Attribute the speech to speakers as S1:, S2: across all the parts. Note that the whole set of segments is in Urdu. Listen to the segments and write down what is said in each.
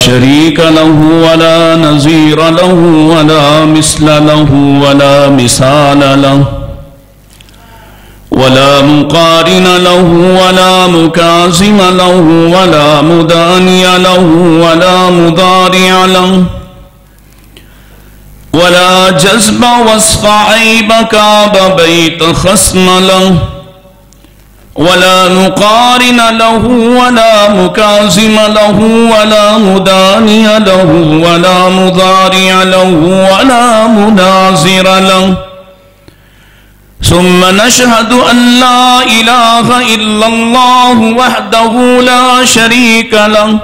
S1: شريك له ولا نظير له ولا مثل له ولا مثال له ولا مقارن له ولا مكازم له ولا مداني له ولا مضارع له ولا جذب وصف عيب كاب بيت خصم له ولا مقارن له ولا مكازم له ولا مداني له ولا مضارع له ولا مناظر له ثم نشهد أن لا إله إلا الله وحده لا شريك له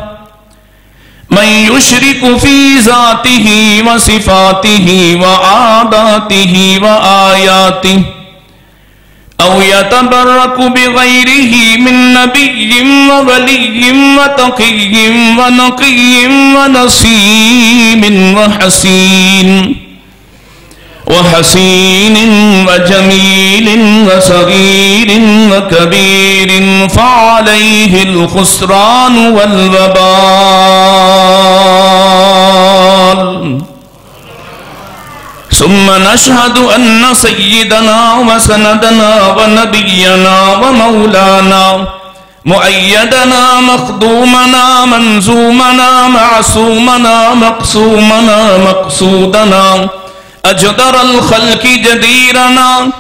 S1: من يشرك في ذاته وصفاته وعاداته وآياته أو يتبرك بغيره من نبي وولي وتقي ونقي ونصيم وحسين وجميل وصغير وكبير فعليه الخسران والوبال ثم نشهد أن سيدنا وسندنا ونبينا ومولانا مؤيدنا مخدومنا منزومنا معصومنا مقسومنا مقصودنا أجدر الخلق جديرنا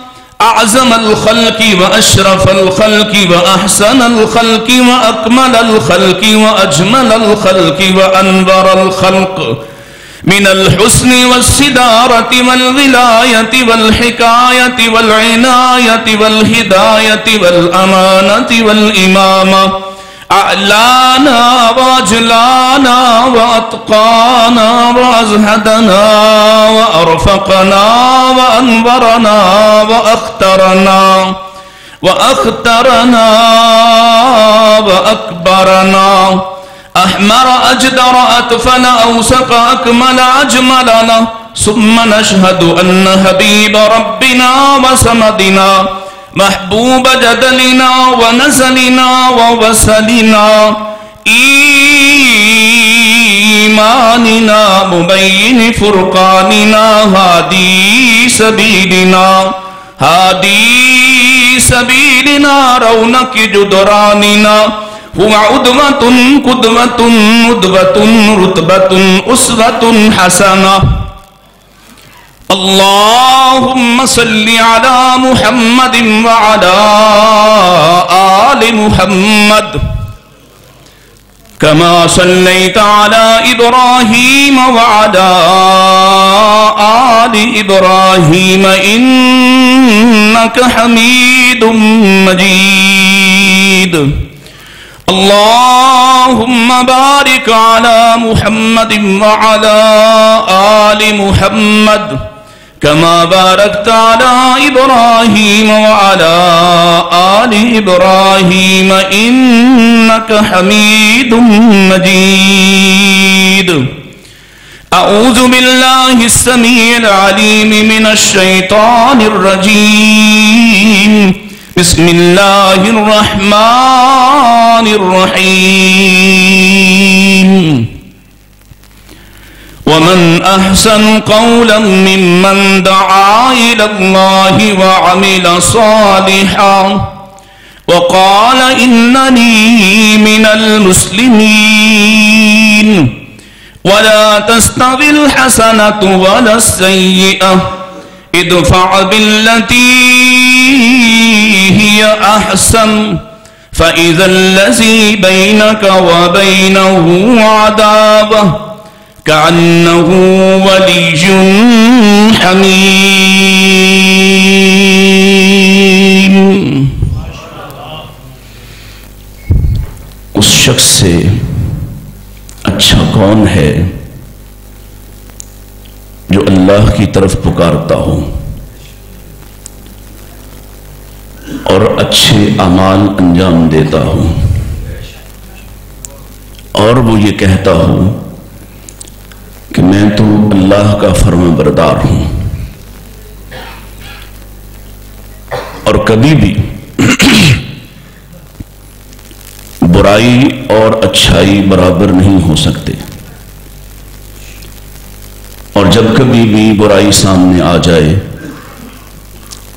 S1: أعظم الخلق وأشرف الخلق وأحسن الخلق وأكمل الخلق وأجمل الخلق وأنور الخلق من الحسن والصدارة والولاية والحكاية والعناية والهداية والأمانة والإمامة أعلانا وأجلانا وأتقانا وأزهدنا وأرفقنا وأنورنا وأخترنا وأكبرنا أحمر أجدر أطفل أوسق أكمل أجملنا ثم نشهد أن حبيب ربنا وسمدنا محبوب جدلنا ونزلنا ووسلنا إيماننا مبين فرقاننا هادي سبيلنا رونق جدراننا هو عدوة قدوة مدوة رتبة أسوة حسنة اللهم صل على محمد وعلى آل محمد كما صليت على إبراهيم وعلى آل إبراهيم إنك حميد مجيد اللهم بارك على محمد وعلى آل محمد كما باركت على إبراهيم وعلى آل إبراهيم إنك حميد مجيد أعوذ بالله السميع العليم من الشيطان الرجيم بسم الله الرحمن الرحيم ومن أحسن قولا ممن دعا إلى الله وعمل صالحا وقال إنني من المسلمين ولا تستوي الحسنة ولا السيئة ادفع بالتي هي أحسن فإذا الذي بينك وبينه عداوة كأنه ولي حميم. اس شخص سے اچھا کون ہے جو اللہ کی طرف پکارتا ہو اور اچھے اعمال انجام دیتا ہو اور وہ یہ کہتا ہو کہ میں تو اللہ کا فرما بردار ہوں اور کبھی بھی برائی اور اچھائی برابر نہیں ہو سکتے. جب کبھی بھی برائی سامنے آ جائے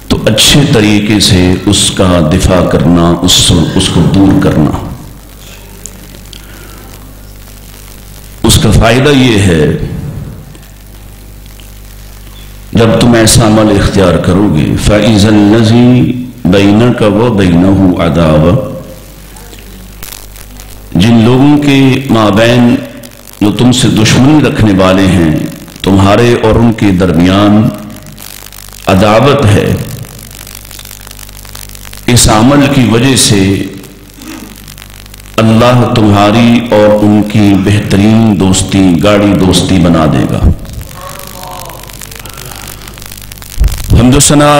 S1: تو اچھے طریقے سے اس کا دفاع کرنا، اس کو دور کرنا۔ اس کا فائدہ یہ ہے جب تم ایسا عمل اختیار کرو گے فَإِذَا الَّذِي بَيْنَكَ وَبَيْنَهُ عَدَاوَةٌ، جن لوگوں کے مابین جو تم سے دشمنی رکھنے والے ہیں، تمہارے اور ان کے درمیان عداوت ہے، اس عمل کی وجہ سے اللہ تمہاری اور ان کی بہترین دوستی، گاڑی دوستی بنا دے گا۔ حمد و ثنا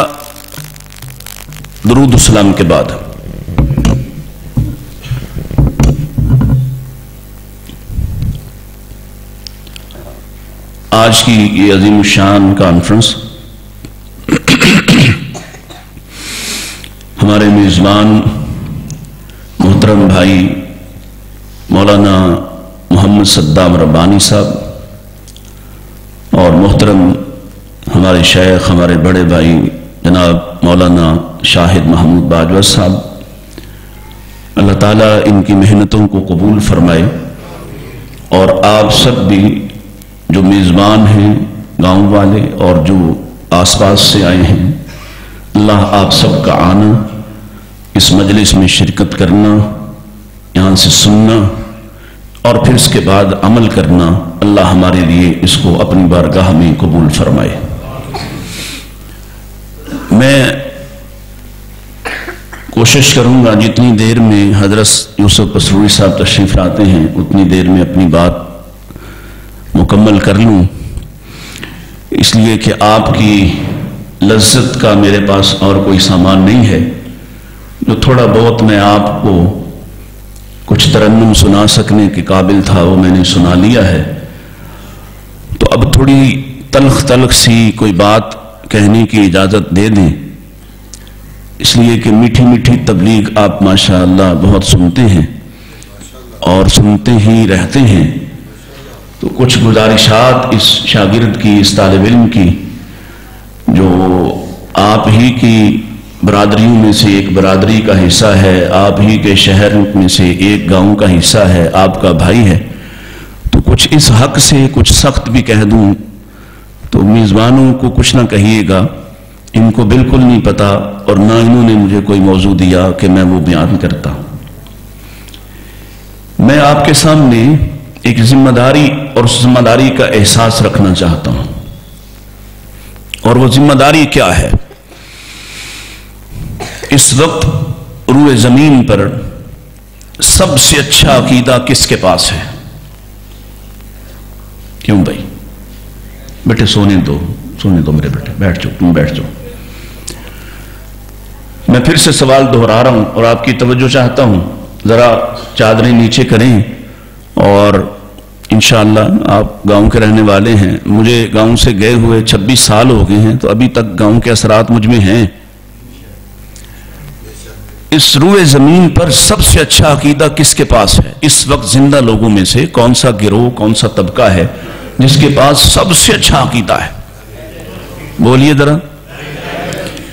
S1: درود و سلام کے بعد آج کی یہ عظیم الشان کانفرنس ہمارے میزبان محترم بھائی مولانا محمد صدام ربانی صاحب اور محترم ہمارے شیخ، ہمارے بڑے بھائی جناب مولانا شاہد محمود باجوہ صاحب، اللہ تعالیٰ ان کی محنتوں کو قبول فرمائے، اور آپ سب بھی جو میزبان ہیں، گاؤں والے اور جو آس پاس سے آئے ہیں، اللہ آپ سب کا آنا، اس مجلس میں شرکت کرنا، یہاں سے سننا اور پھر اس کے بعد عمل کرنا، اللہ ہمارے لیے اس کو اپنی بارگاہ میں قبول فرمائے۔ میں کوشش کروں گا جتنی دیر میں حضرت یوسف پسروری صاحب تشریف لاتے ہیں اتنی دیر میں اپنی بات مکمل کر لوں، اس لیے کہ آپ کی لذت کا میرے پاس اور کوئی سامان نہیں ہے۔ جو تھوڑا بہت میں آپ کو کچھ ترنم سنا سکنے کے قابل تھا وہ میں نے سنا لیا ہے، تو اب تھوڑی تلخ تلخ سی کوئی بات کہنے کی اجازت دے دیں، اس لیے کہ میٹھی میٹھی تبلیغ آپ ماشاءاللہ بہت سنتے ہیں اور سنتے ہی رہتے ہیں، تو کچھ گزارشات اس شاگرد کی، اس طالب علم کی، جو آپ ہی کی برادریوں میں سے ایک برادری کا حصہ ہے، آپ ہی کے شہر میں سے ایک گاؤں کا حصہ ہے، آپ کا بھائی ہے، تو کچھ اس حق سے کچھ سخت بھی کہہ دوں تو میزبانوں کو کچھ نہ کہیے گا، ان کو بالکل نہیں پتا اور نہ انہوں نے مجھے کوئی موضوع دیا کہ میں وہ بیان کرتا۔ میں آپ کے سامنے ایک ذمہ داری اور اس ذمہ داری کا احساس رکھنا چاہتا ہوں، اور وہ ذمہ داری کیا ہے؟ اس وقت روئے زمین پر سب سے اچھا عقیدہ کس کے پاس ہے؟ کیوں بھائی؟ بیٹے سونے دو میرے بیٹے، بیٹھ جاؤ، تم بیٹھ جاؤ۔ میں پھر سے سوال دہرا رہا ہوں اور آپ کی توجہ چاہتا ہوں، ذرا چادریں نیچے کریں، اور انشاءاللہ آپ گاؤں کے رہنے والے ہیں، مجھے گاؤں سے گئے ہوئے 26 سال ہو گئے ہیں، تو ابھی تک گاؤں کے اثرات مجھ میں ہیں۔ اس روئے زمین پر سب سے اچھا عقیدہ کس کے پاس ہے؟ اس وقت زندہ لوگوں میں سے کون سا گروہ، کون سا طبقہ ہے جس کے پاس سب سے اچھا عقیدہ ہے؟ بولیے ذرا۔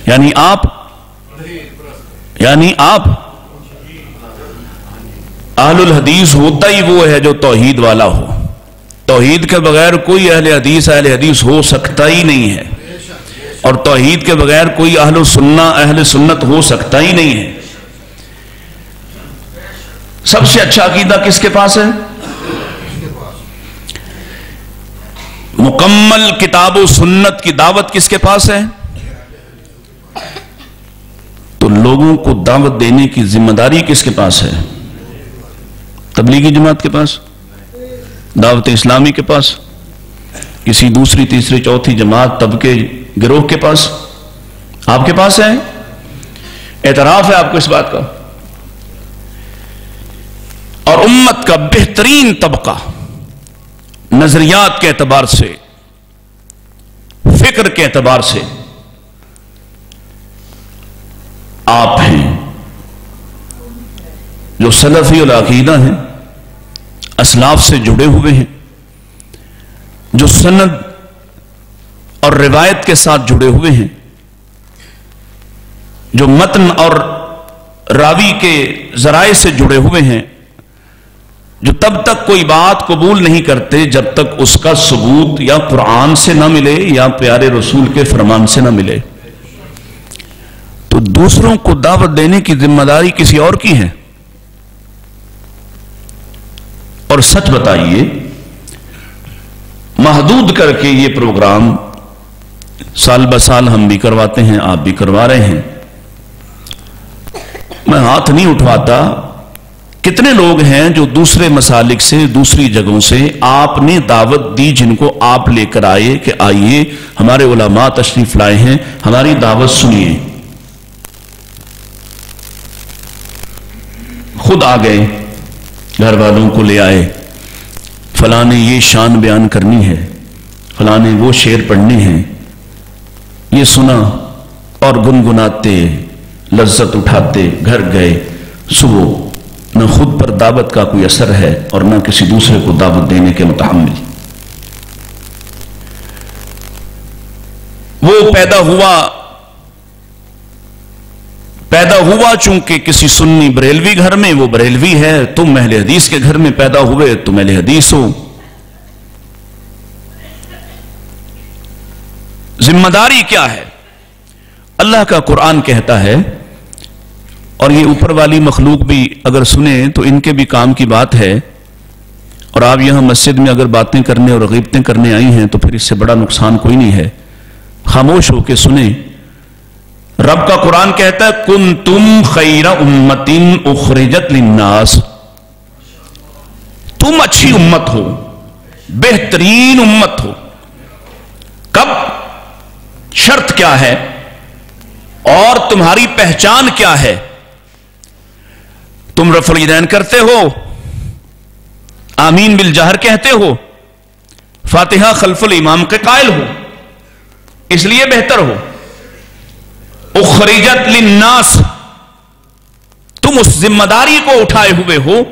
S1: یعنی آپ اہل الحدیث ہوتا ہی وہ ہے جو توحید والا ہو۔ توحید کے بغیر کوئی اہل حدیث ہو سکتا ہی نہیں ہے، اور توحید کے بغیر کوئی اہل سنت ہو سکتا ہی نہیں ہے۔ سب سے اچھا عقیدہ کس کے پاس ہے؟ مکمل کتاب و سنت کی دعوت کس کے پاس ہے؟ تو لوگوں کو دعوت دینے کی ذمہ داری کس کے پاس ہے؟ تبلیغی جماعت کے پاس؟ دعوت اسلامی کے پاس؟ کسی دوسری تیسری چوتھی جماعت طبقے گروہ کے پاس؟ آپ کے پاس ہے؟ اعتراف ہے آپ کو اس بات کا؟ اور امت کا بہترین طبقہ نظریات کے اعتبار سے، فکر کے اعتبار سے آپ ہیں، جو سلفی العقیدہ ہیں، اسلاف سے جڑے ہوئے ہیں، جو سند اور روایت کے ساتھ جڑے ہوئے ہیں، جو متن اور راوی کے ذرائع سے جڑے ہوئے ہیں، جو تب تک کوئی بات قبول نہیں کرتے جب تک اس کا ثبوت یا قرآن سے نہ ملے یا پیارے رسول کے فرمان سے نہ ملے۔ تو دوسروں کو دعوت دینے کی ذمہ داری کسی اور کی ہے۔ اور سچ بتائیے، محدود کر کے یہ پروگرام سال بسال ہم بھی کرواتے ہیں، آپ بھی کروا رہے ہیں، میں ہاتھ نہیں اٹھواتا۔ کتنے لوگ ہیں جو دوسرے مسالک سے، دوسری جگہوں سے آپ نے دعوت دی، جن کو آپ لے کر آئے کہ آئیے ہمارے علماء تشریف لائے ہیں، ہماری دعوت سنیے، خود آ گئے، گھر والوں کو لے آئے، فلاں نے یہ شان بیان کرنی ہے، فلاں نے وہ شعر پڑھنے ہیں، یہ سنا اور گنگناتے لذت اٹھاتے گھر گئے۔ صبح نہ خود پر دعوت کا کوئی اثر ہے اور نہ کسی دوسرے کو دعوت دینے کے متحمل۔ وہ پیدا ہوا چونکہ کسی سنی بریلوی گھر میں، وہ بریلوی ہے، تم اہل حدیث کے گھر میں پیدا ہوئے، تم اہل حدیث ہو۔ ذمہ داری کیا ہے؟ اللہ کا قرآن کہتا ہے، اور یہ اوپر والی مخلوق بھی اگر سنیں تو ان کے بھی کام کی بات ہے، اور آپ یہاں مسجد میں اگر باتیں کرنے اور غیبتیں کرنے آئی ہیں تو پھر اس سے بڑا نقصان کوئی نہیں ہے، خاموش ہو کے سنیں۔ رب کا قرآن کہتا ہے کنتم خیر امت اخرجت للناس، تم اچھی امت ہو، بہترین امت ہو۔ کب؟ شرط کیا ہے اور تمہاری پہچان کیا ہے؟ تم رفع الیدین کرتے ہو، آمین بالجہر کہتے ہو، فاتحہ خلف الامام کے قائل ہو، اس لیے بہتر ہو۔ اخرجت للناس، تم اس ذمہ داری کو اٹھائے ہوئے ہو۔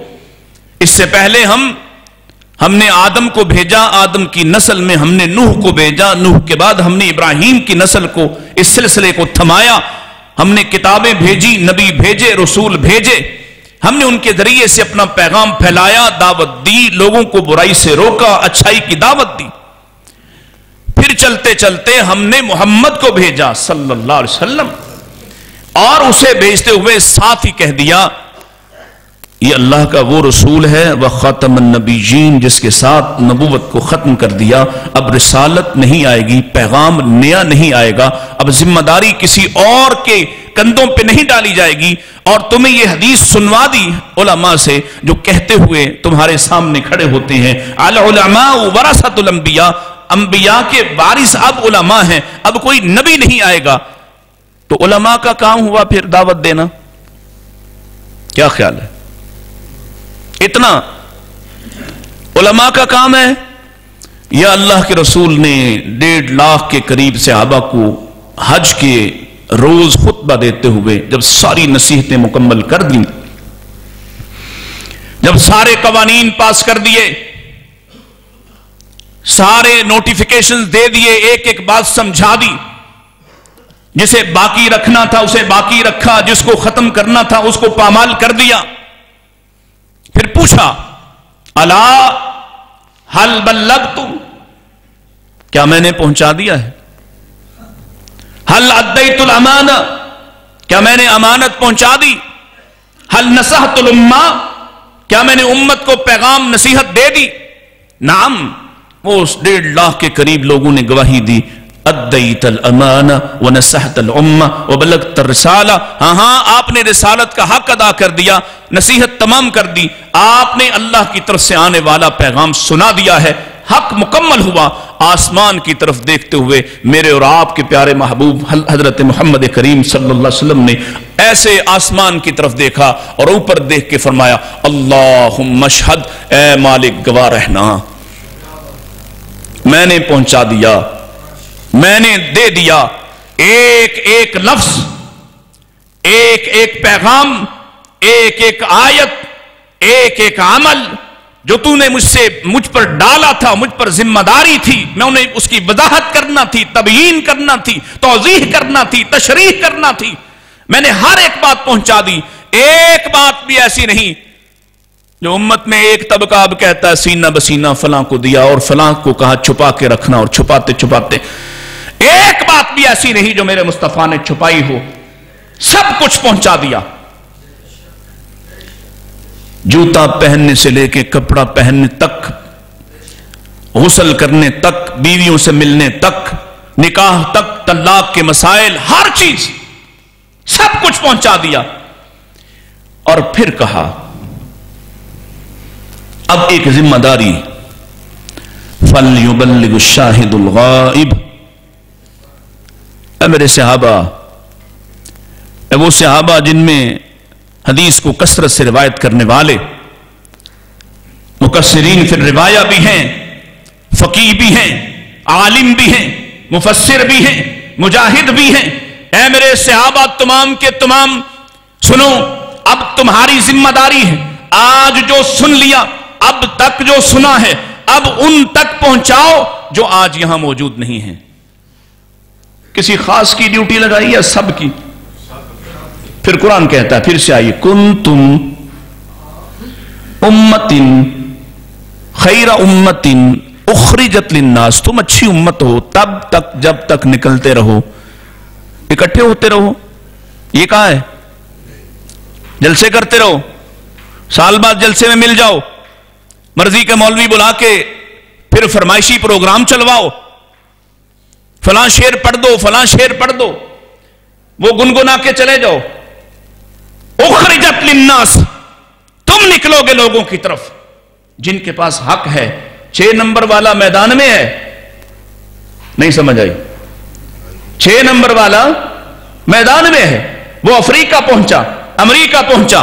S1: اس سے پہلے ہم نے آدم کو بھیجا، آدم کی نسل میں ہم نے نوح کو بھیجا، نوح کے بعد ہم نے ابراہیم کی نسل کو، اس سلسلے کو تھمایا، ہم نے کتابیں بھیجی، نبی بھیجے، رسول بھیجے، ہم نے ان کے ذریعے سے اپنا پیغام پھیلایا، دعوت دی، لوگوں کو برائی سے روکا، اچھائی کی دعوت دی۔ پھر چلتے چلتے ہم نے محمد کو بھیجا صلی اللہ علیہ وسلم، اور اسے بھیجتے ہوئے ساتھ ہی کہہ دیا یہ اللہ کا وہ رسول ہے وخاتم النبیین، جس کے ساتھ نبوت کو ختم کر دیا، اب رسالت نہیں آئے گی، پیغام نیا نہیں آئے گا، اب ذمہ داری کسی اور کے کندھوں پہ نہیں ڈالی جائے گی۔ اور تمہیں یہ حدیث سنوا دی علماء سے جو کہتے ہوئے تمہارے سامنے کھڑے ہوتے ہیں، العلماء ورثۃ الانبیاء، انبیاء کے وارث اب علماء ہیں، اب کوئی نبی نہیں آئے گا۔ تو علماء کا کام ہوا پھر دعوت دینا، کیا خیال ہے؟ اتنا علماء کا کام ہے؟ یا اللہ کے رسول نے 1.5 لاکھ کے قریب صحابہ کو حج کے روز خطبہ دیتے ہوئے جب ساری نصیحتیں مکمل کر دیں، جب سارے قوانین پاس کر دیے، سارے نوٹیفیکیشن دے دیے، ایک ایک بات سمجھا دی، جسے باقی رکھنا تھا اسے باقی رکھا، جس کو ختم کرنا تھا اس کو پامال کر دیا، پھر پوچھا الا حل بلغت، کیا میں نے پہنچا دیا ہے؟ حل ادیت الامانہ، کیا میں نے امانت پہنچا دی؟ حل نصحت الامہ، کیا میں نے امت کو پیغام نصیحت دے دی؟ نعم، وہ 1.5 لاکھ کے قریب لوگوں نے گواہی دی، ادیت الامانہ ونصحت الامہ وبلغت الرسالہ، ہاں آپ نے رسالت کا حق ادا کر دیا، نصیحت تمام کر دی، آپ نے اللہ کی طرف سے آنے والا پیغام سنا دیا ہے، حق مکمل ہوا۔ آسمان کی طرف دیکھتے ہوئے میرے اور آپ کے پیارے محبوب حضرت محمد کریم صلی اللہ علیہ وسلم نے ایسے آسمان کی طرف دیکھا اور اوپر دیکھ کے فرمایا اللہم اشہد، اے مالک گواہ رہنا، میں نے پہنچا دیا، میں نے دے دیا، ایک ایک لفظ، ایک ایک پیغام، ایک ایک آیت، ایک ایک عمل
S2: جو تو نے مجھ پر ڈالا تھا، مجھ پر ذمہ داری تھی، میں انہیں اس کی وضاحت کرنا تھی، تبیین کرنا تھی، توضیح کرنا تھی، تشریح کرنا تھی، میں نے ہر ایک بات پہنچا دی۔ ایک بات بھی ایسی نہیں جو امت میں ایک طبقہ اب کہتا ہے سینہ بسینہ فلاں کو دیا اور فلاں کو کہا چھپا کے رکھنا، اور چھپاتے چھپاتے ایک بات بھی ایسی نہیں جو میرے مصطفیٰ نے چھپائی ہو، سب کچھ پہنچا دیا۔ جوتا پہننے سے لے کے کپڑا پہننے تک، غسل کرنے تک، بیویوں سے ملنے تک، نکاح تک، طلاق کے مسائل، ہر چیز سب کچھ پہنچا دیا۔ اور پھر کہا اب ایک ذمہ داری، فَلْيُبَلِّغُ الشَّاهِدُ الْغَائِبُ۔ اے میرے صحابہ، اے وہ صحابہ جن میں حدیث کو کثرت سے روایت کرنے والے، مکثرین فی الروایہ بھی ہیں، فقیہ بھی ہیں، عالم بھی ہیں، مفسر بھی ہیں، مجاہد بھی ہیں۔ اے میرے صحابہ تمام کے تمام سنو، اب تمہاری ذمہ داری ہے، آج جو سن لیا، اب تک جو سنا ہے، اب ان تک پہنچاؤ جو آج یہاں موجود نہیں ہیں۔ کسی خاص کی ڈیوٹی لگائی ہے؟ سب کی۔ پھر قرآن کہتا ہے، پھر سے آئیے، کنتم امت خیر امت اخرجت للناس، تم اچھی امت ہو تب تک جب تک نکلتے رہو، اکٹھے ہوتے رہو۔ یہ کہا ہے جلسے کرتے رہو، سال بعد جلسے میں مل جاؤ، مرضی کے مولوی بلا کے پھر فرمائشی پروگرام چلواؤ، فلاں شعر پڑھ دو، فلاں شعر پڑھ دو، وہ گنگنا کے چلے جاؤ۔ اخرجت للناس، تم نکلو گے لوگوں کی طرف جن کے پاس حق ہے۔ 6 نمبر والا میدان میں ہے، نہیں سمجھ آئی؟ 6 نمبر والا میدان میں ہے، وہ افریقہ پہنچا، امریکہ پہنچا،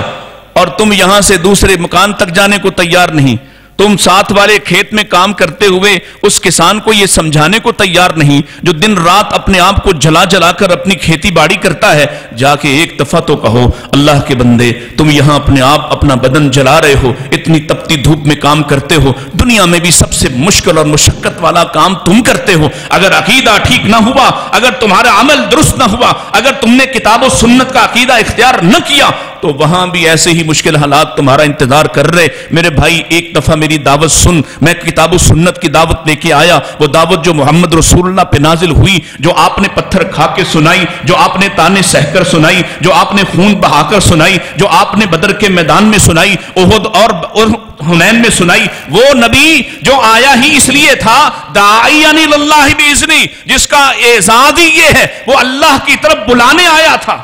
S2: اور تم یہاں سے دوسرے مکان تک جانے کو تیار نہیں۔ تم ساتھ والے کھیت میں کام کرتے ہوئے اس کسان کو یہ سمجھانے کو تیار نہیں جو دن رات اپنے آپ کو جلا جلا کر اپنی کھیتی باڑی کرتا ہے، جا کے ایک دفعہ تو کہو اللہ کے بندے تم یہاں اپنے آپ اپنا بدن جلا رہے ہو، اتنی تپتی دھوپ میں کام کرتے ہو، دنیا میں بھی سب سے مشکل اور مشقت والا کام تم کرتے ہو، اگر عقیدہ ٹھیک نہ ہوا، اگر تمہارا عمل درست نہ ہوا، اگر تم نے کتاب و سنت کا عقیدہ اختیار نہ کیا تو وہاں بھی ایسے ہی مشکل حالات تمہارا انتظار کر رہے۔ میرے بھائی ایک دفعہ میری دعوت سن، میں کتاب و سنت کی دعوت لے کے آیا، وہ دعوت جو محمد رسول اللہ پہ نازل ہوئی، جو آپ نے پتھر کھا کے سنائی، جو آپ نے تانے سہ کر سنائی، جو آپ نے خون بہا کر سنائی، جو آپ نے بدر کے میدان میں سنائی، احد اور حنین میں سنائی، وہ نبی جو آیا ہی اس لیے تھا داعیان اللہ باذنہ، جس کا اعزاز ہی یہ ہے وہ اللہ کی طرف بلانے آیا تھا۔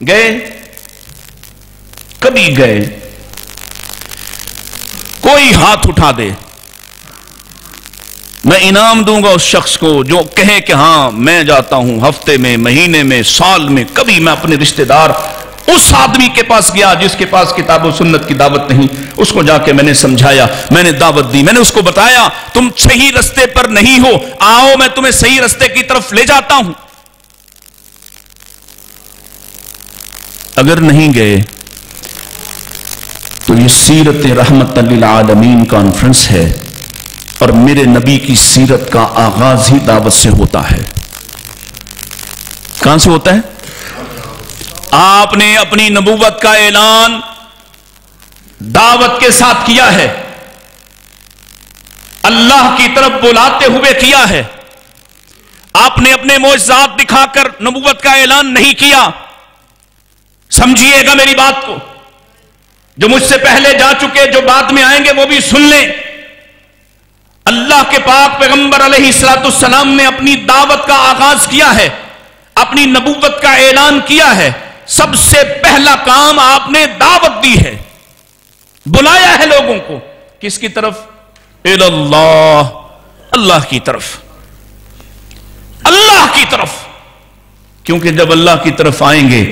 S2: گئے؟ کبھی گئے؟ کوئی ہاتھ اٹھا دے، میں انعام دوں گا اس شخص کو جو کہے کہ ہاں میں جاتا ہوں ہفتے میں، مہینے میں، سال میں، کبھی میں اپنے رشتہ دار اس آدمی کے پاس گیا جس کے پاس کتاب و سنت کی دعوت نہیں، اس کو جا کے میں نے سمجھایا، میں نے دعوت دی، میں نے اس کو بتایا تم صحیح رستے پر نہیں ہو، آؤ میں تمہیں صحیح رستے کی طرف لے جاتا ہوں۔ اگر نہیں گئے تو یہ سیرت رحمت للعالمین کانفرنس ہے، اور میرے نبی کی سیرت کا آغاز ہی دعوت سے ہوتا ہے۔ کہاں سے ہوتا ہے؟ آپ نے اپنی نبوت کا اعلان دعوت کے ساتھ کیا ہے، اللہ کی طرف بلاتے ہوئے کیا ہے۔ آپ نے اپنے معجزات دکھا کر نبوت کا اعلان نہیں کیا۔ سمجھیے گا میری بات کو، جو مجھ سے پہلے جا چکے، جو بعد میں آئیں گے وہ بھی سن لیں۔ اللہ کے پاک پیغمبر علیہ السلام نے اپنی دعوت کا آغاز کیا ہے، اپنی نبوت کا اعلان کیا ہے۔ سب سے پہلا کام آپ نے دعوت دی ہے، بلایا ہے لوگوں کو کس کی طرف؟ اللہ، اللہ کی طرف، اللہ کی طرف۔ کیونکہ جب اللہ کی طرف آئیں گے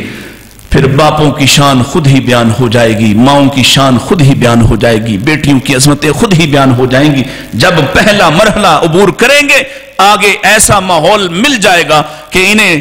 S2: پھر باپوں کی شان خود ہی بیان ہو جائے گی، ماؤں کی شان خود ہی بیان ہو جائے گی، بیٹیوں کی عظمتیں خود ہی بیان ہو جائیں گی۔ جب پہلا مرحلہ عبور کریں گے آگے ایسا ماحول مل جائے گا کہ انہیں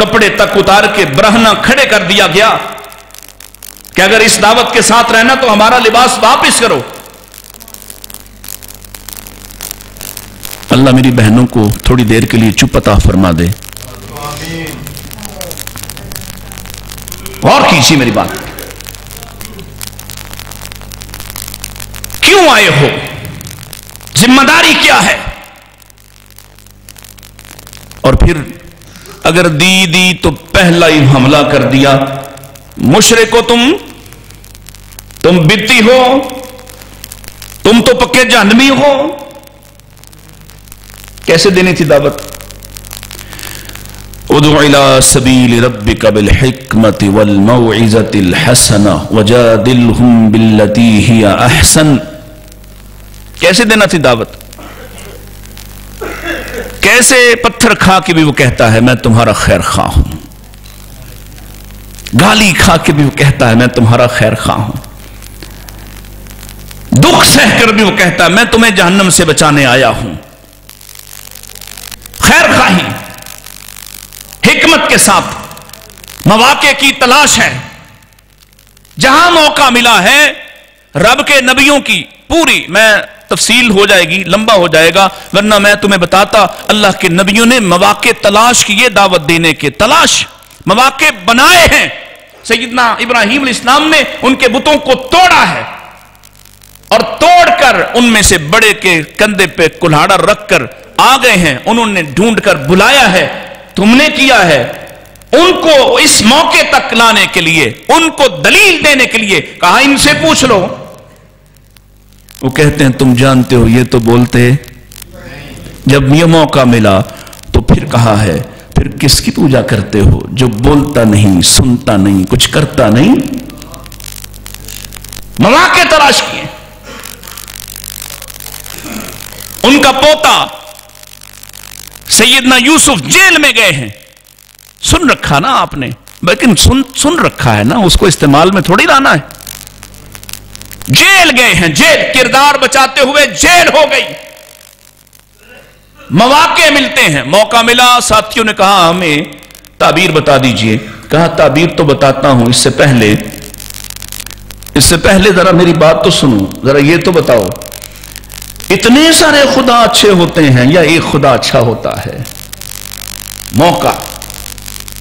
S2: کپڑے تک اتار کے برہنہ کھڑے کر دیا گیا کہ اگر اس دعوت کے ساتھ رہنا تو ہمارا لباس واپس کرو. اللہ میری بہنوں کو تھوڑی دیر کے لیے چپ عطا فرما دے. اور کیجیے میری بات. کیوں آئے ہو؟ ذمہ داری کیا ہے؟ اور پھر اگر دی تو پہلا ہی حملہ کر دیا. مشرکو تم بدتی ہو، تم تو پکے جہنمی ہو. کیسے دینی تھی دعوت؟ ادع الى سبیل ربک بالحکمت والموعظۃ الحسنہ وجادلہم باللتی ہی احسن. کیسے دینا تھی دعوت؟ کیسے پتھر کھا کے بھی وہ کہتا ہے میں تمہارا خیر خواہ ہوں، گالی کھا کے بھی وہ کہتا ہے میں تمہارا خیر خواہ ہوں، دکھ سہ کر بھی وہ کہتا ہے میں تمہیں جہنم سے بچانے آیا ہوں. خیر خواہی حکمت کے ساتھ مواقع کی تلاش ہے. جہاں موقع ملا ہے رب کے نبیوں کی پوری، میں تفصیل ہو جائے گی، لمبا ہو جائے گا، ورنہ میں تمہیں بتاتا اللہ کے نبیوں نے مواقع تلاش کیے، دعوت دینے کے تلاش مواقع بنائے ہیں. سیدنا ابراہیم علیہ السلام نے ان کے بتوں کو توڑا ہے اور توڑ کر ان میں سے بڑے کے کندھے پہ کلہاڑا رکھ کر آ گئے ہیں. انہوں نے ڈھونڈ کر بلایا ہے، تم نے کیا ہے. ان کو اس موقع تک لانے کے لیے، ان کو دلیل دینے کے لیے کہا ان سے پوچھ لو. وہ کہتے ہیں تم جانتے ہو یہ تو بولتے. جب یہ موقع ملا تو پھر کہا ہے پھر کس کی پوجا کرتے ہو جو بولتا نہیں، سنتا نہیں، کچھ کرتا نہیں. مواقع تلاش کیے. ان کا پوتا سیدنا یوسف جیل میں گئے ہیں. سن رکھا نا آپ نے، لیکن سن رکھا ہے نا، اس کو استعمال میں تھوڑی لانا ہے. جیل گئے ہیں، جیل کردار بچاتے ہوئے جیل ہو گئی. مواقع ملتے ہیں. موقع ملا، ساتھیوں نے کہا ہمیں تعبیر بتا دیجئے. کہا تعبیر تو بتاتا ہوں، اس سے پہلے ذرا میری بات تو سنو، ذرا یہ تو بتاؤ اتنے سارے خدا اچھے ہوتے ہیں یا ایک خدا اچھا ہوتا ہے؟ موقع،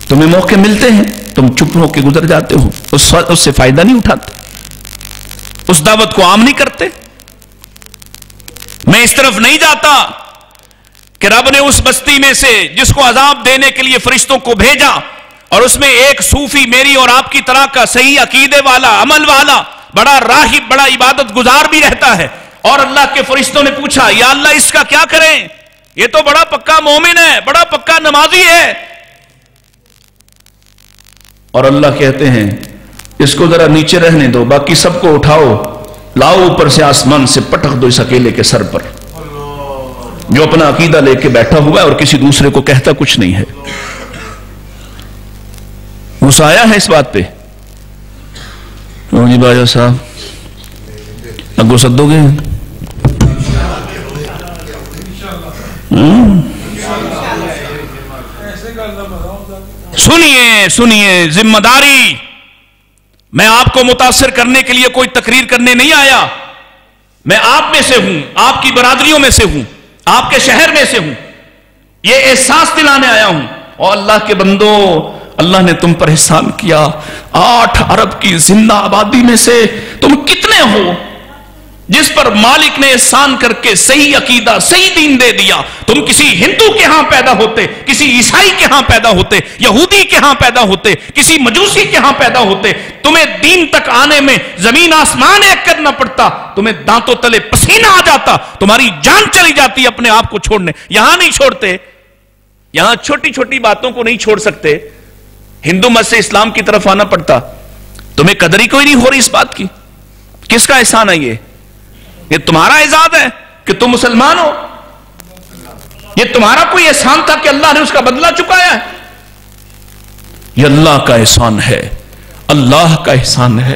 S2: تمہیں موقع ملتے ہیں، تم چپ ہو کے گزر جاتے ہو، اس سے فائدہ نہیں اٹھاتے، اس دعوت کو عام نہیں کرتے. میں اس طرف نہیں جاتا کہ رب نے اس بستی میں سے جس کو عذاب دینے کے لیے فرشتوں کو بھیجا اور اس میں ایک صوفی میری اور آپ کی طرح کا صحیح عقیدے والا، عمل والا، بڑا راہب، بڑا عبادت گزار بھی رہتا ہے، اور اللہ کے فرشتوں نے پوچھا یا اللہ اس کا کیا کریں، یہ تو بڑا پکا مومن ہے، بڑا پکا نمازی ہے. اور اللہ کہتے ہیں اس کو ذرا نیچے رہنے دو، باقی سب کو اٹھاؤ، لاؤ اوپر سے آسمان سے پٹک دو اس اکیلے کے سر پر جو اپنا عقیدہ لے کے بیٹھا ہوا ہے اور کسی دوسرے کو کہتا کچھ نہیں ہے. غصہ آیا ہے اس بات پہ؟ جی باجا صاحب اگو سدو گے؟ سنیے ذمہ داری. میں آپ کو متاثر کرنے کے لیے کوئی تقریر کرنے نہیں آیا. میں آپ میں سے ہوں، آپ کی برادریوں میں سے ہوں، آپ کے شہر میں سے ہوں. یہ احساس دلانے آیا ہوں. اور اللہ کے بندو، اللہ نے تم پر احسان کیا. 8 ارب کی زندہ آبادی میں سے تم کتنے ہو جس پر مالک نے احسان کر کے صحیح عقیدہ، صحیح دین دے دیا. تم کسی ہندو کے ہاں پیدا ہوتے، کسی عیسائی کے ہاں پیدا ہوتے، یہودی کے ہاں پیدا ہوتے، کسی مجوسی کے ہاں پیدا ہوتے، تمہیں دین تک آنے میں زمین آسمان ایک کرنا پڑتا، تمہیں دانتوں تلے پسینہ آ جاتا، تمہاری جان چلی جاتی اپنے آپ کو چھوڑنے. یہاں نہیں چھوڑتے، یہاں چھوٹی چھوٹی باتوں کو نہیں چھوڑ سکتے، ہندو مت سے اسلام کی طرف آنا پڑتا. تمہیں قدر ہی کوئی نہیں ہو رہی اس بات کی. کس کا احسان ہے یہ تمہارا اعزاز ہے کہ تم مسلمان ہو؟ یہ تمہارا کوئی احسان تھا کہ اللہ نے اس کا بدلہ چکایا ہے؟ یہ اللہ کا احسان ہے، اللہ کا احسان ہے.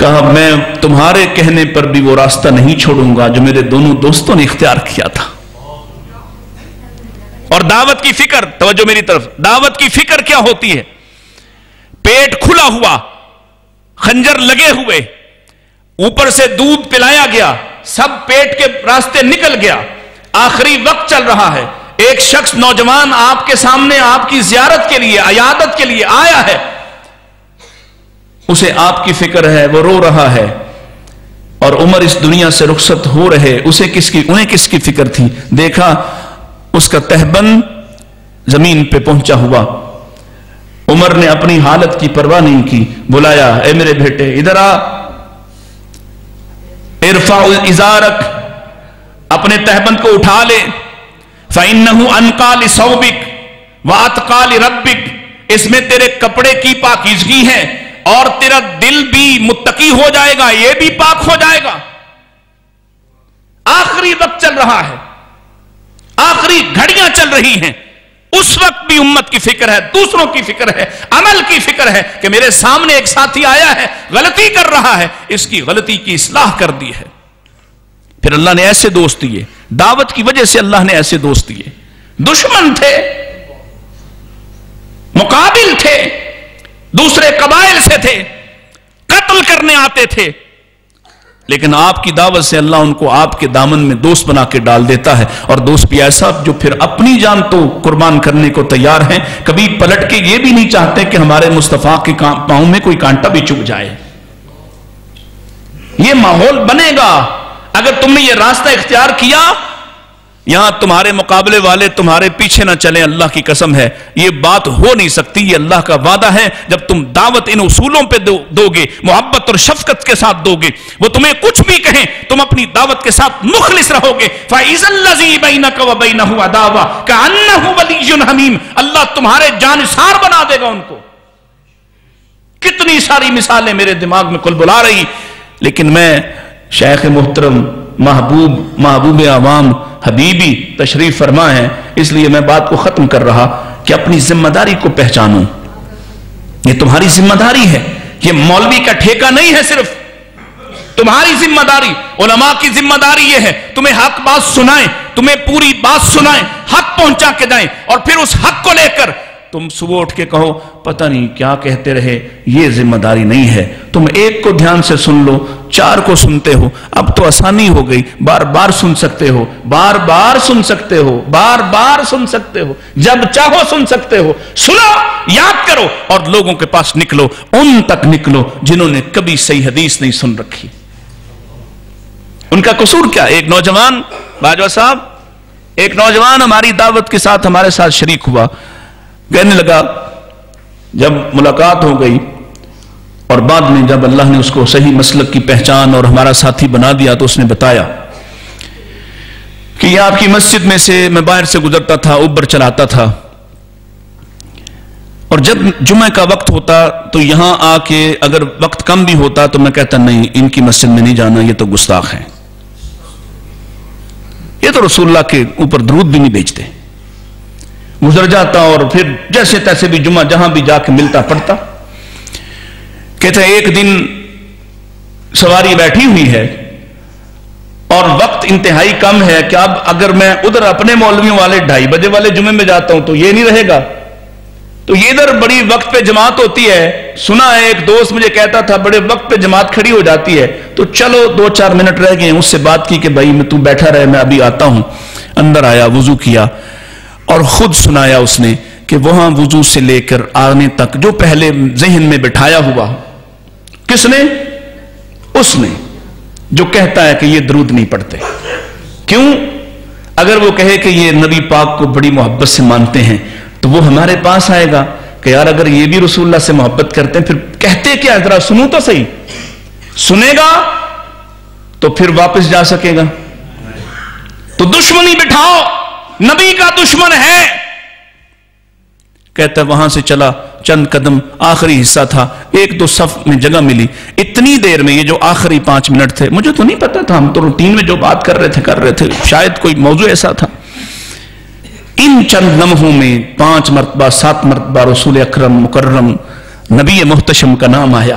S2: کہا میں تمہارے کہنے پر بھی وہ راستہ نہیں چھوڑوں گا جو میرے دونوں دوستوں نے اختیار کیا تھا. اور دعوت کی فکر، توجہ میری طرف، دعوت کی فکر کیا ہوتی ہے؟ پیٹ کھلا ہوا، خنجر لگے ہوئے، اوپر سے دودھ پلایا گیا، سب پیٹ کے راستے نکل گیا، آخری وقت چل رہا ہے، ایک شخص نوجوان آپ کے سامنے آپ کی زیارت کے لیے، عیادت کے لیے آیا ہے، اسے آپ کی فکر ہے، وہ رو رہا ہے، اور عمر اس دنیا سے رخصت ہو رہے، انہیں کس کی فکر تھی؟ دیکھا اس کا تہبند زمین پہ پہنچا ہوا. عمر نے اپنی حالت کی پرواہ نہیں کی، بلایا، اے میرے بیٹے ادھر آ، ارفع ازارک، اپنے تہبند کو اٹھا لے، فَإِنَّهُ أَنْقَى لِثَوْبِكَ وَأَتْقَى لِرَبِّكَ، اس میں تیرے کپڑے کی پاکیزگی ہے اور تیرا دل بھی متقی ہو جائے گا، یہ بھی پاک ہو جائے گا. آخری وقت چل رہا ہے، آخری گھڑیاں چل رہی ہیں، اس وقت بھی امت کی فکر ہے، دوسروں کی فکر ہے، عمل کی فکر ہے کہ میرے سامنے ایک ساتھی آیا ہے، غلطی کر رہا ہے، اس کی غلطی کی اصلاح کر دی ہے. پھر اللہ نے ایسے دوست دیے، دعوت کی وجہ سے اللہ نے ایسے دوست دیے. دشمن تھے، مقابل تھے، دوسرے قبائل سے تھے، قتل کرنے آتے تھے، لیکن آپ کی دعوت سے اللہ ان کو آپ کے دامن میں دوست بنا کے ڈال دیتا ہے. اور دوست بھی ایسا جو پھر اپنی جان تو قربان کرنے کو تیار ہیں، کبھی پلٹ کے یہ بھی نہیں چاہتے کہ ہمارے مصطفیٰ کے پاؤں میں کوئی کانٹا بھی چبھ جائے. یہ ماحول بنے گا اگر تم نے یہ راستہ اختیار کیا. یہاں تمہارے مقابلے والے تمہارے پیچھے نہ چلیں، اللہ کی قسم ہے یہ بات ہو نہیں سکتی. یہ اللہ کا وعدہ ہے، جب تم دعوت ان اصولوں پہ دو گے، محبت اور شفقت کے ساتھ دو گے، وہ تمہیں کچھ بھی کہیں تم اپنی دعوت کے ساتھ مخلص رہو گے. فَإِذَا الَّذِي بَيْنَكَ وَبَيْنَهُ عَدَاوَةٌ كَأَنَّهُ وَلِيٌّ حَمِيمٌ، اللہ تمہارے جانثار بنا دے گا ان کو. کتنی ساری مثالیں میرے دماغ میں کل بلا رہی، لیکن میں شیخ محترم محبوب عوام حبیبی تشریف فرما ہے، اس لیے میں بات کو ختم کر رہا کہ اپنی ذمہ داری کو پہچانو. یہ تمہاری ذمہ داری ہے، یہ مولوی کا ٹھیکہ نہیں ہے، صرف تمہاری ذمہ داری، علماء کی ذمہ داری یہ ہے تمہیں حق بات سنائیں، تمہیں پوری بات سنائیں، حق پہنچا کے جائیں، اور پھر اس حق کو لے کر تم صبح اٹھ کے کہو پتہ نہیں کیا کہتے رہے. یہ ذمہ داری نہیں ہے. تم ایک کو دھیان سے سن لو، چار کو سنتے ہو. اب تو آسانی ہو گئی، بار بار سن سکتے ہو، بار بار سن سکتے ہو، بار بار سن سکتے ہو، جب چاہو سن سکتے ہو. سنو، یاد کرو، اور لوگوں کے پاس نکلو، ان تک نکلو جنہوں نے کبھی صحیح حدیث نہیں سن رکھی. ان کا قصور کیا؟ ایک نوجوان باجوہ صاحب، ایک نوجوان ہماری دعوت کے ساتھ ہمارے ساتھ شریک ہوا، کہنے لگا جب ملاقات ہو گئی اور بعد میں جب اللہ نے اس کو صحیح مسلک کی پہچان اور ہمارا ساتھی بنا دیا تو اس نے بتایا کہ یہ آپ کی مسجد میں سے میں باہر سے گزرتا تھا، اوبر چلاتا تھا، اور جب جمعہ کا وقت ہوتا تو یہاں آ کے اگر وقت کم بھی ہوتا تو میں کہتا نہیں ان کی مسجد میں نہیں جانا، یہ تو گستاخ ہے، یہ تو رسول اللہ کے اوپر درود بھی نہیں بھیجتے. گزر جاتا اور پھر جیسے تیسے بھی جمعہ جہاں بھی جا کے ملتا پڑتا. کہتے ہیں ایک دن سواری بیٹھی ہوئی ہے اور وقت انتہائی کم ہے کہ اب اگر میں ادھر اپنے مولویوں والے 2:30 بجے والے جمعے میں جاتا ہوں تو یہ نہیں رہے گا، تو یہ ادھر بڑی وقت پہ جماعت ہوتی ہے. سنا ہے ایک دوست مجھے کہتا تھا بڑے وقت پہ جماعت کھڑی ہو جاتی ہے، تو چلو 2-4 منٹ رہ گئے، اس سے بات کی کہ بھائی میں تو بیٹھا رہے، میں ابھی آتا ہوں. اندر آیا، وضو کیا اور خود سنایا اس نے کہ وہاں وضو سے لے کر آنے تک جو پہلے ذہن میں بٹھایا ہوا، کس نے؟ اس نے جو کہتا ہے کہ یہ درود نہیں پڑھتے. کیوں؟ اگر وہ کہے کہ یہ نبی پاک کو بڑی محبت سے مانتے ہیں تو وہ ہمارے پاس آئے گا کہ یار اگر یہ بھی رسول اللہ سے محبت کرتے ہیں پھر کہتے کیا، ذرا سنو تو صحیح. سنے گا تو پھر واپس جا سکے گا. تو دشمنی بٹھاؤ، نبی کا دشمن ہے. کہتا ہے وہاں سے چلا چند قدم، آخری حصہ تھا، 1-2 صف میں جگہ ملی. اتنی دیر میں یہ جو آخری 5 منٹ تھے، مجھے تو نہیں پتا تھا، ہم تو روٹین میں جو بات کر رہے تھے، شاید کوئی موضوع ایسا تھا. ان چند لمحوں میں 5 مرتبہ 7 مرتبہ رسول اکرم مکرم نبی محتشم کا نام آیا.